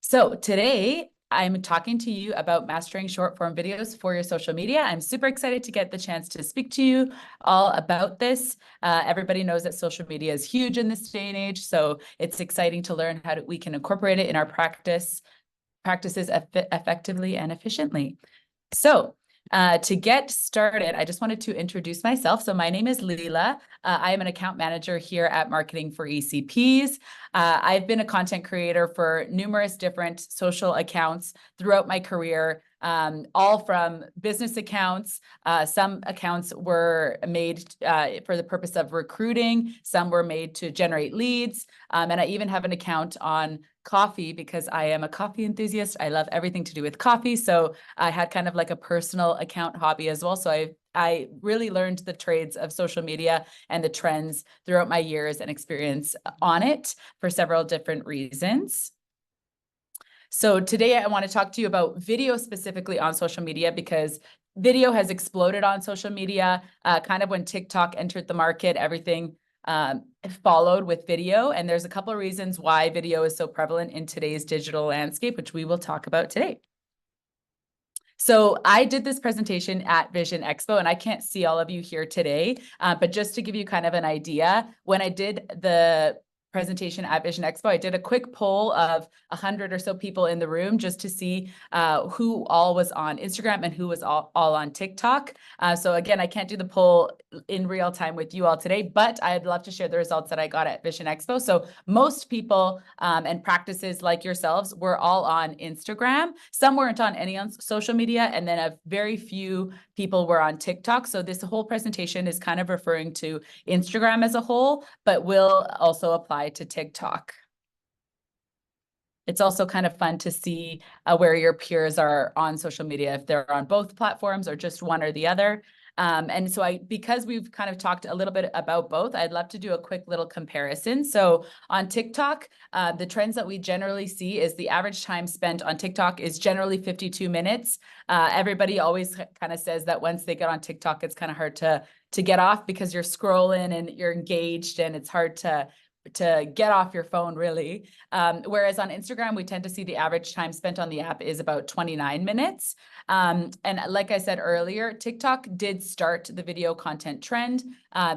So today I'm talking to you about mastering short form videos for your social media. I'm super excited to get the chance to speak to you all about this. Everybody knows that social media is huge in this day and age, so it's exciting to learn how we can incorporate it in our practices effectively and efficiently. So to get started, I just wanted to introduce myself. So my name is Leela. I am an account manager here at Marketing for ECPs. I've been a content creator for numerous different social accounts throughout my career, all from business accounts. Some accounts were made for the purpose of recruiting. Some were made to generate leads. And I even have an account on coffee because I am a coffee enthusiast. I love everything to do with coffee. So I had kind of like a personal account hobby as well. So I really learned the trades of social media and the trends throughout my years and experience on it for several different reasons. So today I want to talk to you about video specifically on social media because video has exploded on social media. Kind of when TikTok entered the market, everything followed with video. And there's a couple of reasons why video is so prevalent in today's digital landscape, which we will talk about today. So I did this presentation at Vision Expo, and I can't see all of you here today, but just to give you kind of an idea, when I did the presentation at Vision Expo, I did a quick poll of 100 or so people in the room just to see who all was on Instagram and who was all on TikTok. So again, I can't do the poll in real time with you all today, but I'd love to share the results that I got at Vision Expo. So most people and practices like yourselves were all on Instagram. Some weren't on any on social media, and then a very few people were on TikTok. So this whole presentation is kind of referring to Instagram as a whole, but will also apply to TikTok. It's also kind of fun to see where your peers are on social media, if they're on both platforms or just one or the other. And so because we've kind of talked a little bit about both, I'd love to do a quick little comparison. So on TikTok, the trends that we generally see is the average time spent on TikTok is generally 52 minutes. Everybody always kind of says that once they get on TikTok, it's kind of hard to get off because you're scrolling and you're engaged and it's hard to get off your phone, really. Whereas on Instagram, we tend to see the average time spent on the app is about 29 minutes. And like I said earlier, TikTok did start the video content trend.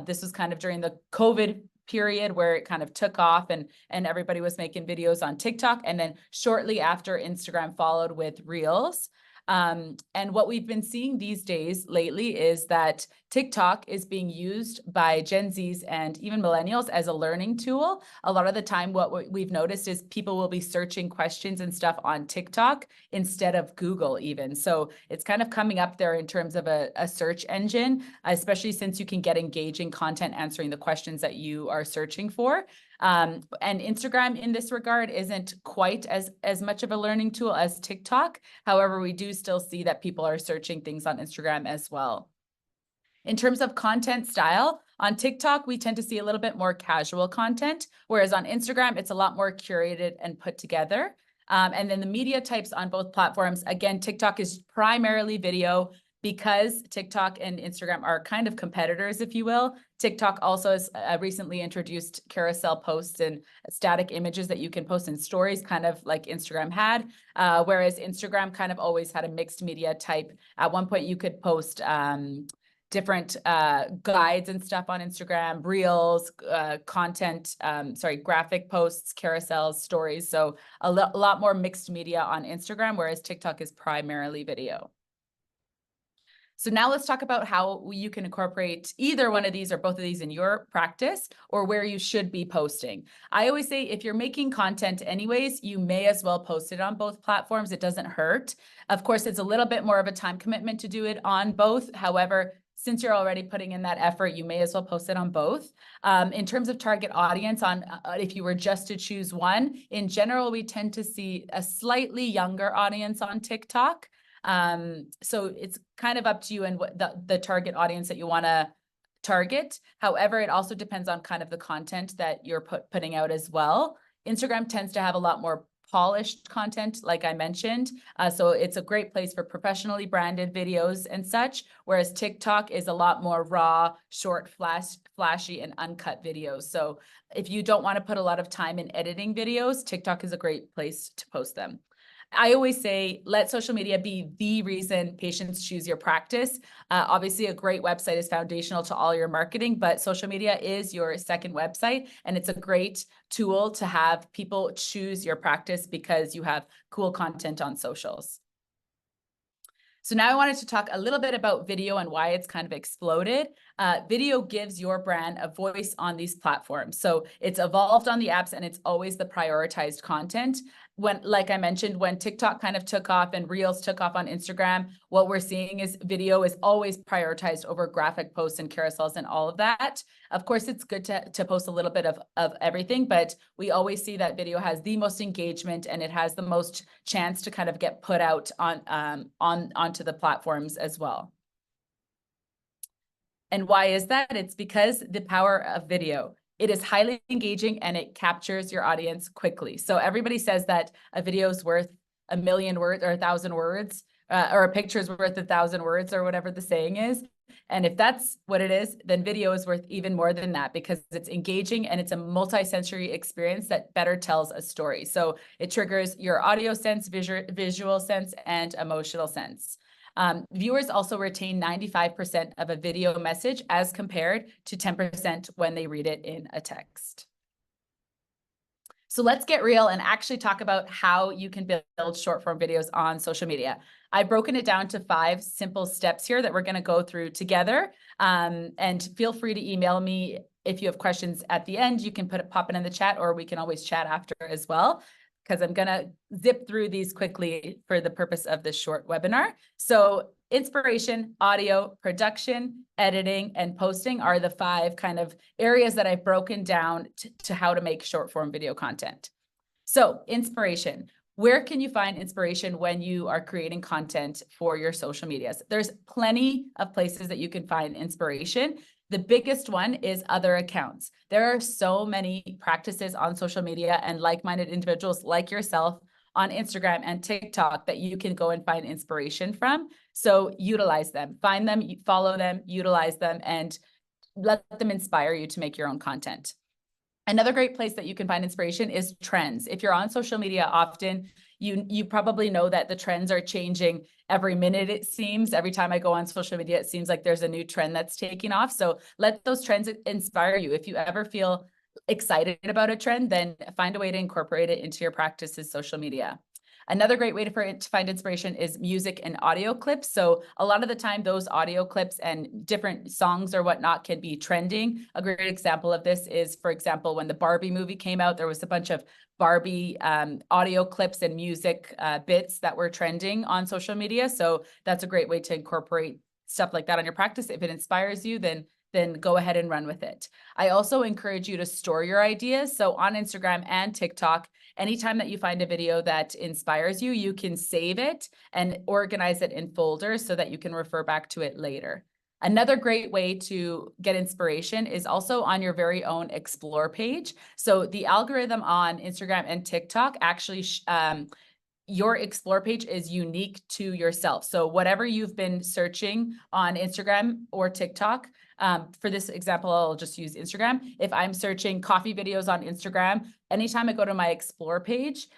This was kind of during the COVID period where it kind of took off and everybody was making videos on TikTok. And then shortly after, Instagram followed with Reels. And what we've been seeing these days lately is that TikTok is being used by Gen Zs and even millennials as a learning tool. A lot of the time, what we've noticed is people will be searching questions and stuff on TikTok instead of Google even. So it's kind of coming up there in terms of a search engine, especially since you can get engaging content answering the questions that you are searching for. And Instagram in this regard isn't quite as much of a learning tool as TikTok. However, we do still see that people are searching things on Instagram as well. In terms of content style, on TikTok, we tend to see a little bit more casual content, whereas on Instagram, it's a lot more curated and put together. And then the media types on both platforms, again, TikTok is primarily video because TikTok and Instagram are kind of competitors, if you will. TikTok also has recently introduced carousel posts and static images that you can post in stories, kind of like Instagram had, whereas Instagram kind of always had a mixed media type. At one point, you could post different guides and stuff on Instagram, reels, graphic posts, carousels, stories. So a lot more mixed media on Instagram, whereas TikTok is primarily video. So now let's talk about how you can incorporate either one of these or both of these in your practice or where you should be posting. I always say if you're making content anyways, you may as well post it on both platforms. It doesn't hurt. Of course, it's a little bit more of a time commitment to do it on both. However, since you're already putting in that effort, you may as well post it on both. In terms of target audience, if you were just to choose one, in general, we tend to see a slightly younger audience on TikTok. So it's kind of up to you and what the target audience that you want to target. However, it also depends on kind of the content that you're putting out as well. Instagram tends to have a lot more polished content, like I mentioned. So it's a great place for professionally branded videos and such, whereas TikTok is a lot more raw, short, flashy, and uncut videos. So if you don't want to put a lot of time in editing videos, TikTok is a great place to post them. I always say, let social media be the reason patients choose your practice. Obviously, a great website is foundational to all your marketing, but social media is your second website, and it's a great tool to have people choose your practice because you have cool content on socials. So now I wanted to talk a little bit about video and why it's kind of exploded. Video gives your brand a voice on these platforms. So it's evolved on the apps and it's always the prioritized content. When, like I mentioned, when TikTok kind of took off and Reels took off on Instagram, what we're seeing is video is always prioritized over graphic posts and carousels and all of that. Of course, it's good to post a little bit of everything, but we always see that video has the most engagement and it has the most chance to kind of get put out onto the platforms as well. And why is that? It's because the power of video. It is highly engaging and it captures your audience quickly. So everybody says that a video is worth a million words or 1,000 words, or a picture is worth 1,000 words, or whatever the saying is. And if that's what it is, then video is worth even more than that because it's engaging and it's a multi-sensory experience that better tells a story. So it triggers your audio sense, visual sense, and emotional sense. Viewers also retain 95% of a video message as compared to 10% when they read it in a text. So let's get real and actually talk about how you can build short form videos on social media. I've broken it down to 5 simple steps here that we're going to go through together. And feel free to email me if you have questions at the end. You can pop it in the chat, or we can always chat after as well, because I'm going to zip through these quickly for the purpose of this short webinar. So inspiration, audio, production, editing, and posting are the 5 kind of areas that I've broken down to how to make short form video content. So inspiration. Where can you find inspiration when you are creating content for your social medias? There's plenty of places that you can find inspiration. The biggest one is other accounts. There are so many practices on social media and like-minded individuals like yourself on Instagram and TikTok that you can go and find inspiration from. So utilize them, find them, follow them, utilize them, and let them inspire you to make your own content. Another great place that you can find inspiration is trends. If you're on social media often, you probably know that the trends are changing every minute, it seems. Every time I go on social media, it seems like there's a new trend that's taking off. So let those trends inspire you. If you ever feel excited about a trend, then find a way to incorporate it into your practice's social media. Another great way to find inspiration is music and audio clips. So a lot of the time, those audio clips and different songs or whatnot can be trending. A great example of this is, for example, when the Barbie movie came out, there was a bunch of Barbie audio clips and music bits that were trending on social media. So that's a great way to incorporate stuff like that on your practice. If it inspires you, then go ahead and run with it. I also encourage you to store your ideas. So on Instagram and TikTok, anytime that you find a video that inspires you, you can save it and organize it in folders so that you can refer back to it later. Another great way to get inspiration is also on your very own Explore page. So the algorithm on Instagram and TikTok actually your Explore page is unique to yourself. So whatever you've been searching on Instagram or TikTok, for this example, I'll just use Instagram. If I'm searching coffee videos on Instagram, anytime I go to my Explore page,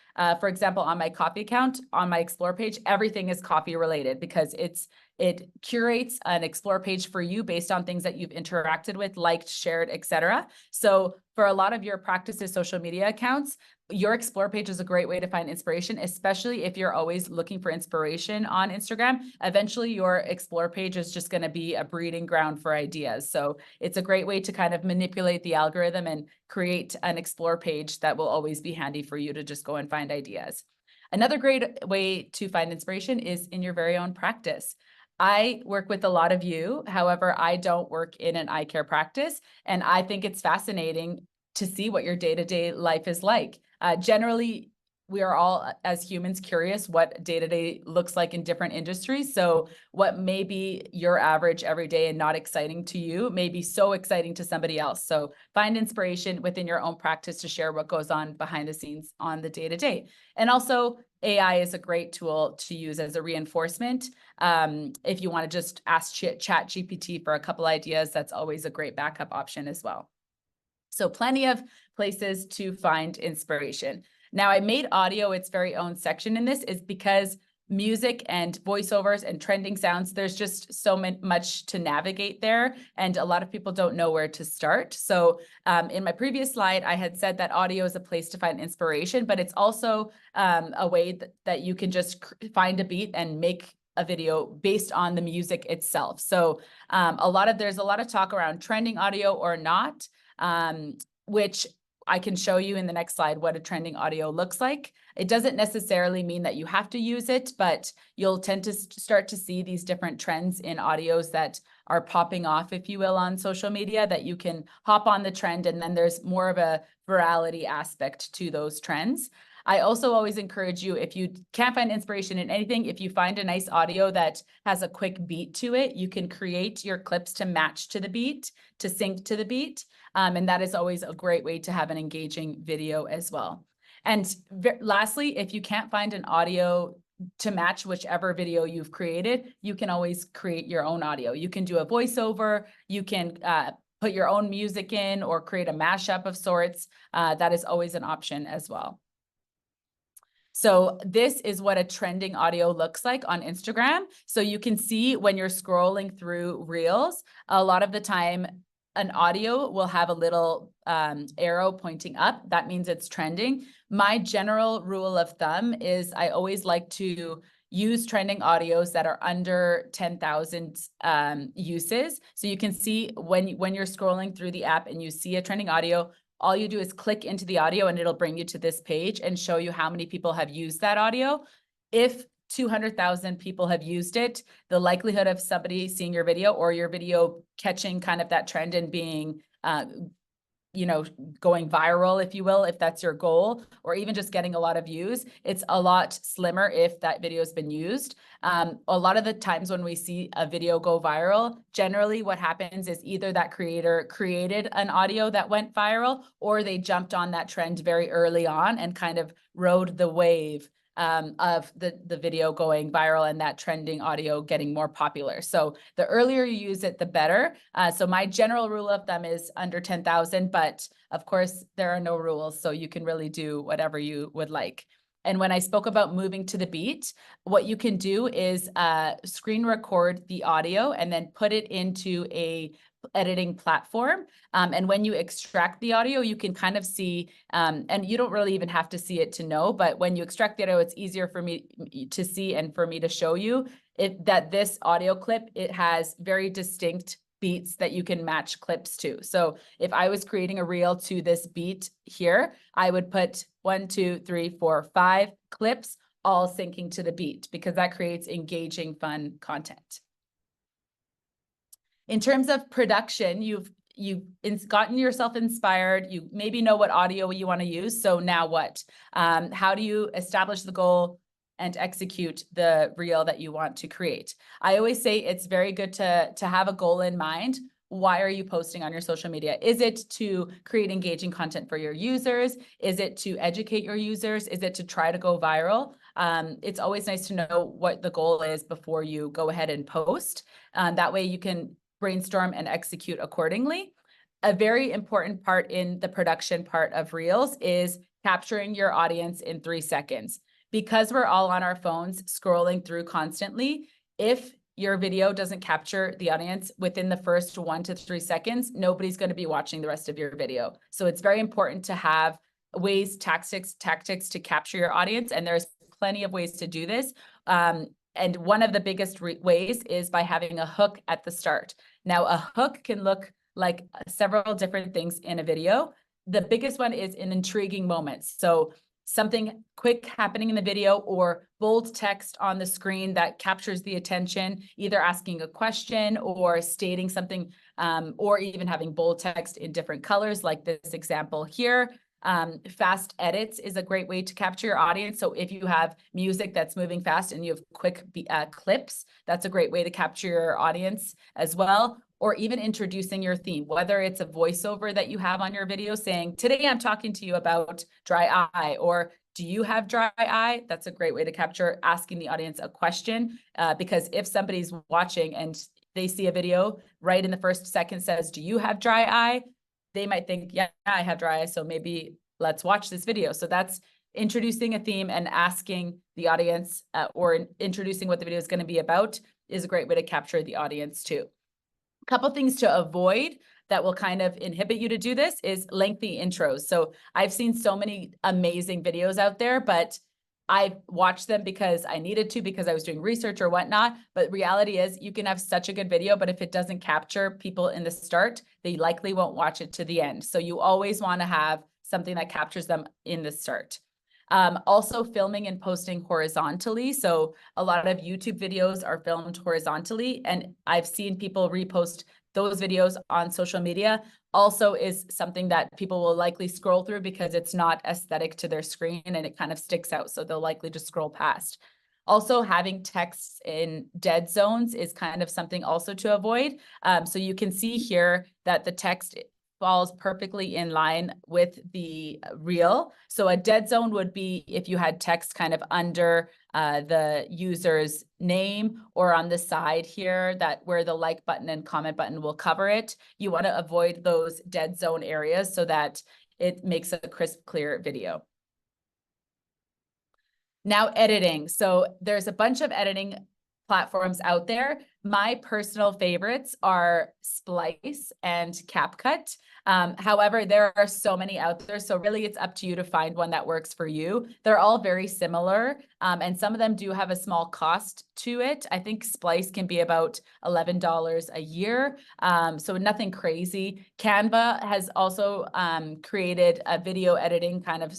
for example, on my coffee account, on my Explore page, everything is coffee related because it curates an Explore page for you based on things that you've interacted with, liked, shared, etc. So for a lot of your practices social media accounts, your Explore page is a great way to find inspiration, especially if you're always looking for inspiration on Instagram. Eventually, your Explore page is just going to be a breeding ground for ideas. So it's a great way to kind of manipulate the algorithm and create an Explore page that will always be handy for you to just go and find ideas. Another great way to find inspiration is in your very own practice. I work with a lot of you. However, I don't work in an eye care practice, and I think it's fascinating to see what your day-to-day life is like. Generally, we are all as humans curious what day-to-day looks like in different industries. So what may be your average every day and not exciting to you may be so exciting to somebody else. So find inspiration within your own practice to share what goes on behind the scenes on the day-to-day. And also AI is a great tool to use as a reinforcement. If you want to just ask Chat GPT for a couple ideas, that's always a great backup option as well. So plenty of places to find inspiration. Now, I made audio its very own section in this is because music and voiceovers and trending sounds, there's just so much to navigate there. And a lot of people don't know where to start. So in my previous slide, I had said that audio is a place to find inspiration, but it's also a way that you can just find a beat and make a video based on the music itself. So there's a lot of talk around trending audio or not, which I can show you in the next slide what a trending audio looks like. It doesn't necessarily mean that you have to use it, but you'll tend to start to see these different trends in audios that are popping off, if you will, on social media, that you can hop on the trend, and then there's more of a virality aspect to those trends. I also always encourage you, if you can't find inspiration in anything, if you find a nice audio that has a quick beat to it, you can create your clips to match to the beat, to sync to the beat. And that is always a great way to have an engaging video as well. And lastly, if you can't find an audio to match whichever video you've created, you can always create your own audio. You can do a voiceover, you can put your own music in or create a mashup of sorts. That is always an option as well. So this is what a trending audio looks like on Instagram. So you can see when you're scrolling through Reels, a lot of the time an audio will have a little arrow pointing up. That means it's trending. My general rule of thumb is I always like to use trending audios that are under 10,000 uses. So you can see when you're scrolling through the app and you see a trending audio, all you do is click into the audio and it'll bring you to this page and show you how many people have used that audio. If 200,000 people have used it, the likelihood of somebody seeing your video or your video catching kind of that trend and being, going viral, if you will, if that's your goal, or even just getting a lot of views, it's a lot slimmer if that video has been used. A lot of the times when we see a video go viral, generally what happens is either that creator created an audio that went viral, or they jumped on that trend very early on and kind of rode the wave of the video going viral and that trending audio getting more popular. So the earlier you use it, the better. So my general rule of thumb is under 10,000, but of course there are no rules. So you can really do whatever you would like. And when I spoke about moving to the beat, what you can do is screen record the audio and then put it into a editing platform. And when you extract the audio, you can kind of see, and you don't really even have to see it to know, but when you extract the audio, it's easier for me to see and for me to show you that this audio clip, it has very distinct beats that you can match clips to. So if I was creating a reel to this beat here, I would put 1, 2, 3, 4, 5 clips all syncing to the beat, because that creates engaging, fun content. In terms of production, you've gotten yourself inspired. You maybe know what audio you want to use. So now what? How do you establish the goal and execute the reel that you want to create? I always say it's very good to have a goal in mind. Why are you posting on your social media? Is it to create engaging content for your users? Is it to educate your users? Is it to try to go viral? It's always nice to know what the goal is before you go ahead and post. That way you can brainstorm and execute accordingly. A very important part in the production part of Reels is capturing your audience in 3 seconds. Because we're all on our phones scrolling through constantly, if your video doesn't capture the audience within the first 1 to 3 seconds, nobody's going to be watching the rest of your video. So it's very important to have tactics to capture your audience. And there's plenty of ways to do this. And one of the biggest ways is by having a hook at the start. Now, a hook can look like several different things in a video. The biggest one is an intriguing moment. So something quick happening in the video or bold text on the screen that captures the attention, either asking a question or stating something, or even having bold text in different colors, like this example here. Fast edits is a great way to capture your audience. So if you have music that's moving fast and you have quick clips, that's a great way to capture your audience as well. Or even introducing your theme, whether it's a voiceover that you have on your video saying, today I'm talking to you about dry eye, or do you have dry eye? That's a great way to capture, asking the audience a question, because if somebody's watching and they see a video right in the first second says, do you have dry eye? They might think, yeah, I have dry eye, so maybe let's watch this video. So that's introducing a theme and asking the audience, or introducing what the video is going to be about, is a great way to capture the audience too. A couple things to avoid that will kind of inhibit you to do this is lengthy intros. So I've seen so many amazing videos out there, but I watched them because I needed to, because I was doing research or whatnot. But reality is you can have such a good video, but if it doesn't capture people in the start, they likely won't watch it to the end. So you always want to have something that captures them in the start. Also filming and posting horizontally. So a lot of YouTube videos are filmed horizontally, and I've seen people repost those videos on social media. Also is something that people will likely scroll through because it's not aesthetic to their screen and it kind of sticks out. So they'll likely just scroll past. Also, having texts in dead zones is kind of something also to avoid. So you can see here that the text falls perfectly in line with the reel. So a dead zone would be if you had text kind of under the user's name or on the side here, that where the like button and comment button will cover it. You want to avoid those dead zone areas so that it makes a crisp, clear video. Now editing. So there's a bunch of editing platforms out there. My personal favorites are Splice and CapCut. However, there are so many out there. So really it's up to you to find one that works for you. They're all very similar. And some of them do have a small cost to it. I think Splice can be about $11 a year. So nothing crazy. Canva has also created a video editing kind of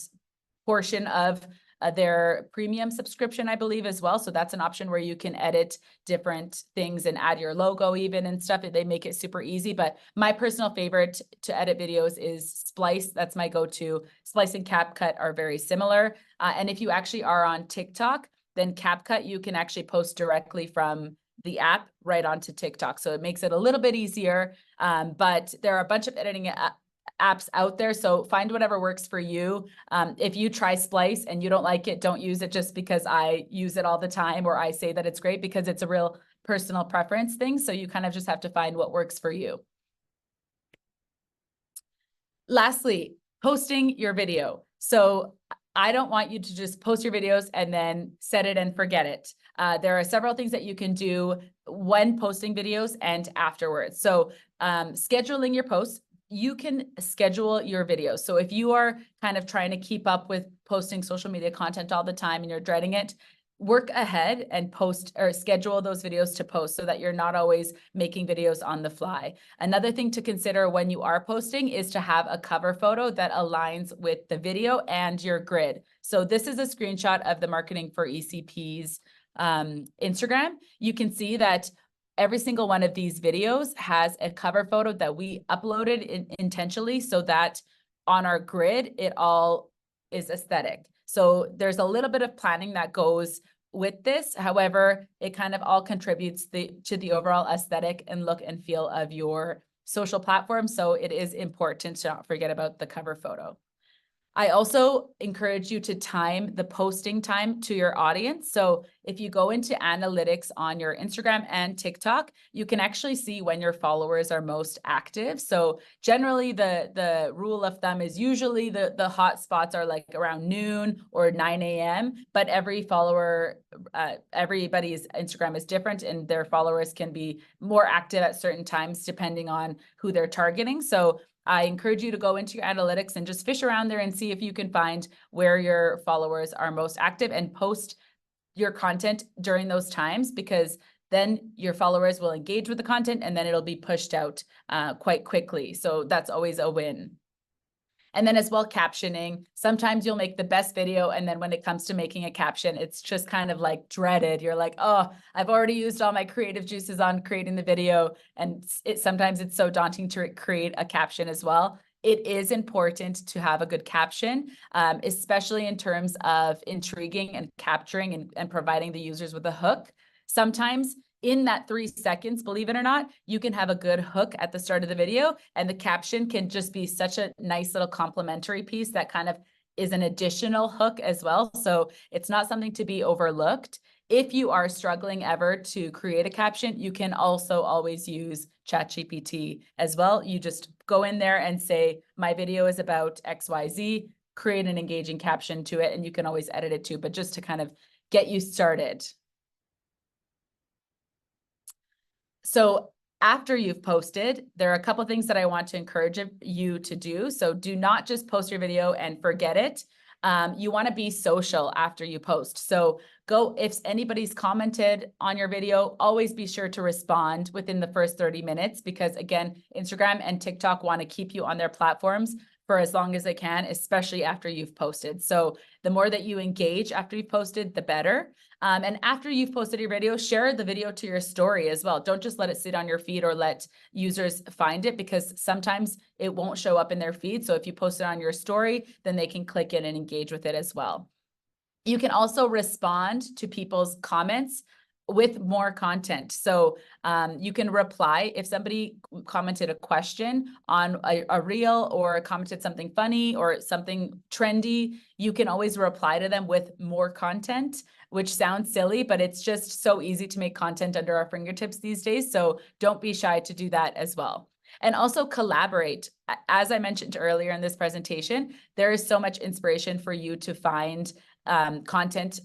portion of their premium subscription, I believe, as well. So that's an option where you can edit different things and add your logo even and stuff. They make it super easy. But my personal favorite to edit videos is Splice. That's my go-to. Splice and CapCut are very similar. And if you actually are on TikTok, then CapCut, you can actually post directly from the app right onto TikTok. So it makes it a little bit easier. But there are a bunch of editing apps out there. So find whatever works for you. If you try Splice and you don't like it, don't use it just because I use it all the time or I say that it's great, because it's a real personal preference thing. So you kind of just have to find what works for you. Lastly, posting your video. So I don't want you to just post your videos and then set it and forget it. There are several things that you can do when posting videos and afterwards. So scheduling your posts. You can schedule your videos. So if you are kind of trying to keep up with posting social media content all the time and you're dreading it, work ahead and post or schedule those videos to post so that you're not always making videos on the fly. Another thing to consider when you are posting is to have a cover photo that aligns with the video and your grid. So this is a screenshot of the Marketing for ECP's Instagram. You can see that every single one of these videos has a cover photo that we uploaded intentionally so that on our grid, it all is aesthetic. So there's a little bit of planning that goes with this. However, it kind of all contributes to the overall aesthetic and look and feel of your social platform. So it is important to not forget about the cover photo. I also encourage you to time the posting time to your audience. So if you go into analytics on your Instagram and TikTok, you can actually see when your followers are most active. So generally the rule of thumb is usually the hot spots are like around noon or 9 a.m. But every follower, everybody's Instagram is different and their followers can be more active at certain times depending on who they're targeting. So I encourage you to go into your analytics and just fish around there and see if you can find where your followers are most active and post your content during those times, because then your followers will engage with the content and then it'll be pushed out quite quickly. So that's always a win. And then as well, captioning. Sometimes you'll make the best video, and then when it comes to making a caption, it's just kind of like dreaded. You're like, oh, I've already used all my creative juices on creating the video. And sometimes it's so daunting to create a caption as well. it is important to have a good caption, especially in terms of intriguing and capturing and providing the users with a hook. Sometimes in that 3 seconds, believe it or not, you can have a good hook at the start of the video, and the caption can just be such a nice little complimentary piece that kind of is an additional hook as well. So it's not something to be overlooked. If you are struggling ever to create a caption, you can also always use ChatGPT as well. You just go in there and say, my video is about XYZ, create an engaging caption to it, and you can always edit it too, but just to kind of get you started. So after you've posted, there are a couple of things that I want to encourage you to do. So do not just post your video and forget it. You want to be social after you post. So go, if anybody's commented on your video, always be sure to respond within the first 30 minutes, because again, Instagram and TikTok want to keep you on their platforms for as long as they can, especially after you've posted. So the more that you engage after you've posted, the better. And after you've posted your video, share the video to your story as well. Don't just let it sit on your feed or let users find it, because sometimes it won't show up in their feed. So if you post it on your story, then they can click in and engage with it as well. You can also respond to people's comments with more content. So you can reply if somebody commented a question on a reel or commented something funny or something trendy, you can always reply to them with more content, which sounds silly, but it's just so easy to make content under our fingertips these days. So don't be shy to do that as well. And also collaborate. As I mentioned earlier in this presentation, there is so much inspiration for you to find content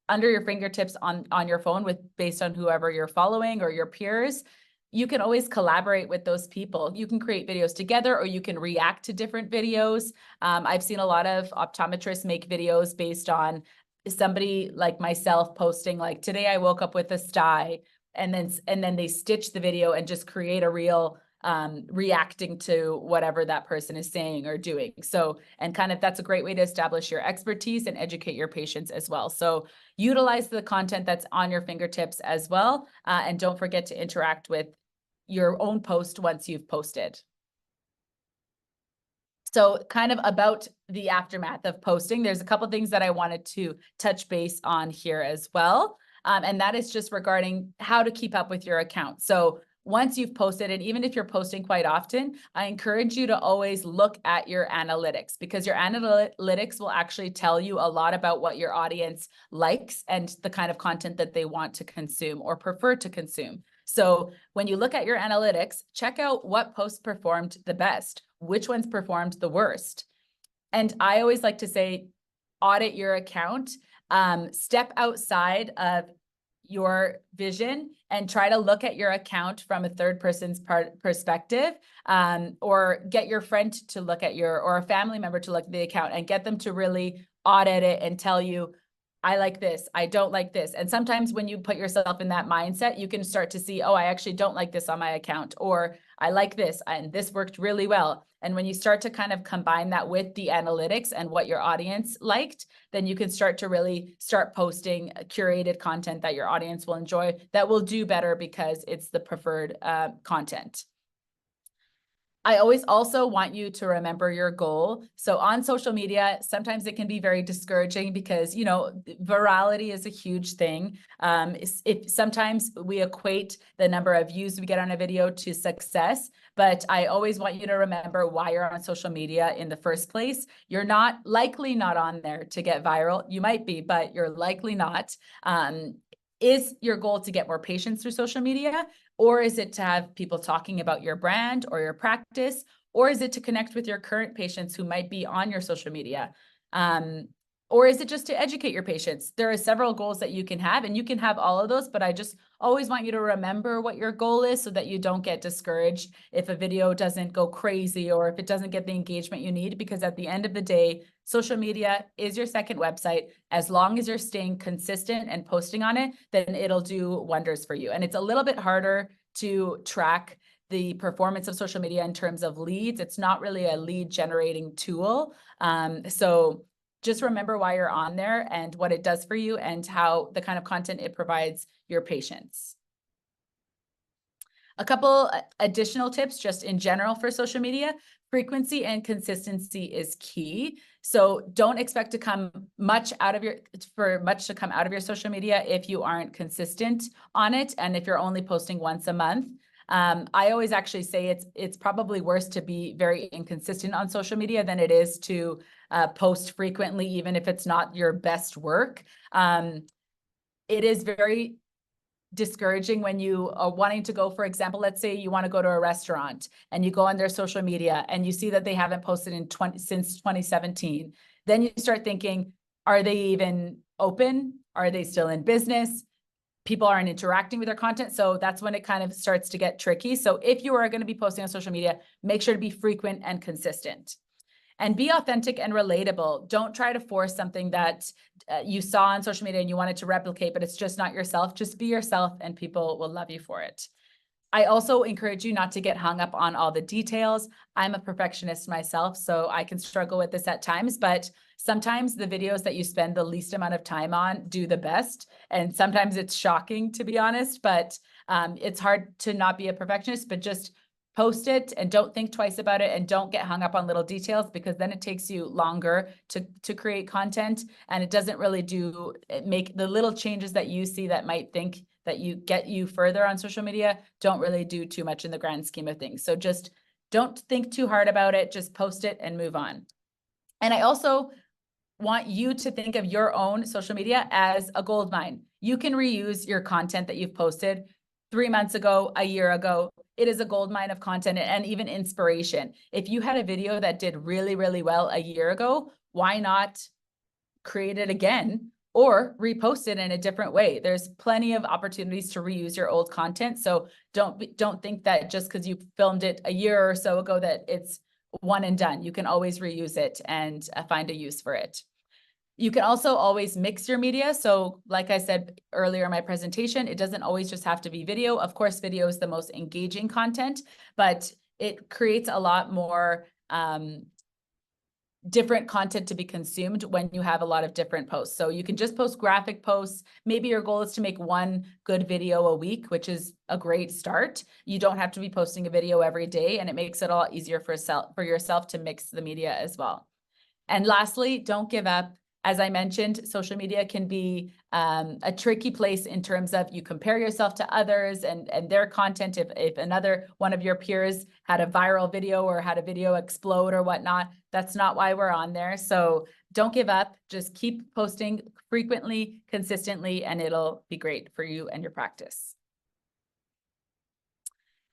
under your fingertips on your phone based on whoever you're following or your peers. You can always collaborate with those people. You can create videos together, or you can react to different videos. I've seen a lot of optometrists make videos based on somebody like myself posting like, today I woke up with a sty, and then they stitch the video and just create a reel reacting to whatever that person is saying or doing. So, and kind of that's a great way to establish your expertise and educate your patients as well. So utilize the content that's on your fingertips as well. And don't forget to interact with your own post once you've posted. So kind of about the aftermath of posting, there's a couple of things that I wanted to touch base on here as well. And that is just regarding how to keep up with your account. So once you've posted, and even if you're posting quite often, I encourage you to always look at your analytics, because your analytics will actually tell you a lot about what your audience likes and the kind of content that they want to consume or prefer to consume. So when you look at your analytics, check out what posts performed the best, which ones performed the worst. And I always like to say, audit your account, step outside of your vision and try to look at your account from a third person's perspective, or get your friend to look at or a family member to look at the account and get them to really audit it and tell you, I like this, I don't like this. And sometimes when you put yourself in that mindset, you can start to see, oh, I actually don't like this on my account, or I like this and this worked really well. And when you start to kind of combine that with the analytics and what your audience liked, then you can start to really start posting curated content that your audience will enjoy, that will do better because it's the preferred content. I always also want you to remember your goal. So on social media, sometimes it can be very discouraging because, you know, virality is a huge thing. Sometimes we equate the number of views we get on a video to success, but I always want you to remember why you're on social media in the first place. You're likely not on there to get viral. You might be, but you're likely not. Is your goal to get more patients through social media? Or is it to have people talking about your brand or your practice? Or is it to connect with your current patients who might be on your social media? Or is it just to educate your patients? There are several goals that you can have, and you can have all of those, but I just always want you to remember what your goal is so that you don't get discouraged if a video doesn't go crazy or if it doesn't get the engagement you need, because at the end of the day, social media is your second website. As long as you're staying consistent and posting on it, then it'll do wonders for you. And it's a little bit harder to track the performance of social media in terms of leads. It's not really a lead generating tool. So just remember why you're on there and what it does for you and how the kind of content it provides your patients. A couple additional tips just in general for social media. frequency and consistency is key. So don't expect to come much out of for much to come out of your social media if you aren't consistent on it. And if you're only posting once a month. I always actually say it's probably worse to be very inconsistent on social media than it is to post frequently, even if it's not your best work. It is very discouraging when you are wanting to go, for example, let's say you want to go to a restaurant and you go on their social media and you see that they haven't posted since 2017. Then you start thinking, are they even open? Are they still in business? People aren't interacting with their content. So that's when it kind of starts to get tricky. So if you are going to be posting on social media, make sure to be frequent and consistent. And be authentic and relatable. Don't try to force something that you saw on social media and you wanted to replicate, but it's just not yourself. Just be yourself and people will love you for it. I also encourage you not to get hung up on all the details. I'm a perfectionist myself, so I can struggle with this at times, but sometimes the videos that you spend the least amount of time on do the best. And sometimes it's shocking, to be honest, but it's hard to not be a perfectionist, but just post it and don't think twice about it and don't get hung up on little details, because then it takes you longer to create content, and it doesn't really make the little changes that you see that might think that you get you further on social media don't really do too much in the grand scheme of things. So just don't think too hard about it, just post it and move on. And I also want you to think of your own social media as a gold mine. You can reuse your content that you've posted 3 months ago, a year ago. It is a gold mine of content and even inspiration. If you had a video that did really, really well a year ago, why not create it again or repost it in a different way? There's plenty of opportunities to reuse your old content. So don't think that just because you filmed it a year or so ago that it's one and done. You can always reuse it and find a use for it. You can also always mix your media. So like I said earlier in my presentation, it doesn't always just have to be video. Of course, video is the most engaging content, but it creates a lot more different content to be consumed when you have a lot of different posts. So you can just post graphic posts. Maybe your goal is to make one good video a week, which is a great start. You don't have to be posting a video every day, and it makes it a lot easier for yourself to mix the media as well. And lastly, don't give up. As I mentioned, social media can be a tricky place in terms of you compare yourself to others and their content. If another one of your peers had a viral video or had a video explode or whatnot, that's not why we're on there. So don't give up. Just keep posting frequently, consistently, and it'll be great for you and your practice.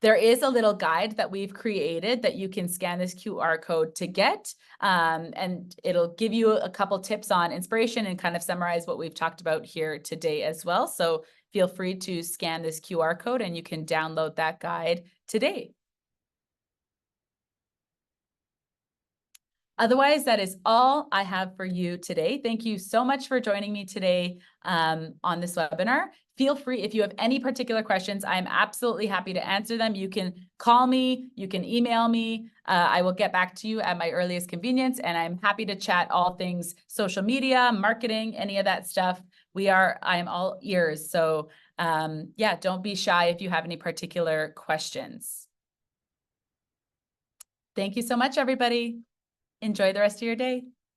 There is a little guide that we've created that you can scan this QR code to get, and it'll give you a couple tips on inspiration and kind of summarize what we've talked about here today as well. So feel free to scan this QR code and you can download that guide today. Otherwise, that is all I have for you today. Thank you so much for joining me today on this webinar. Feel free, if you have any particular questions, I'm absolutely happy to answer them. You can call me, you can email me. I will get back to you at my earliest convenience, and I'm happy to chat all things social media, marketing, any of that stuff. I am all ears. So yeah, don't be shy if you have any particular questions. Thank you so much, everybody. Enjoy the rest of your day.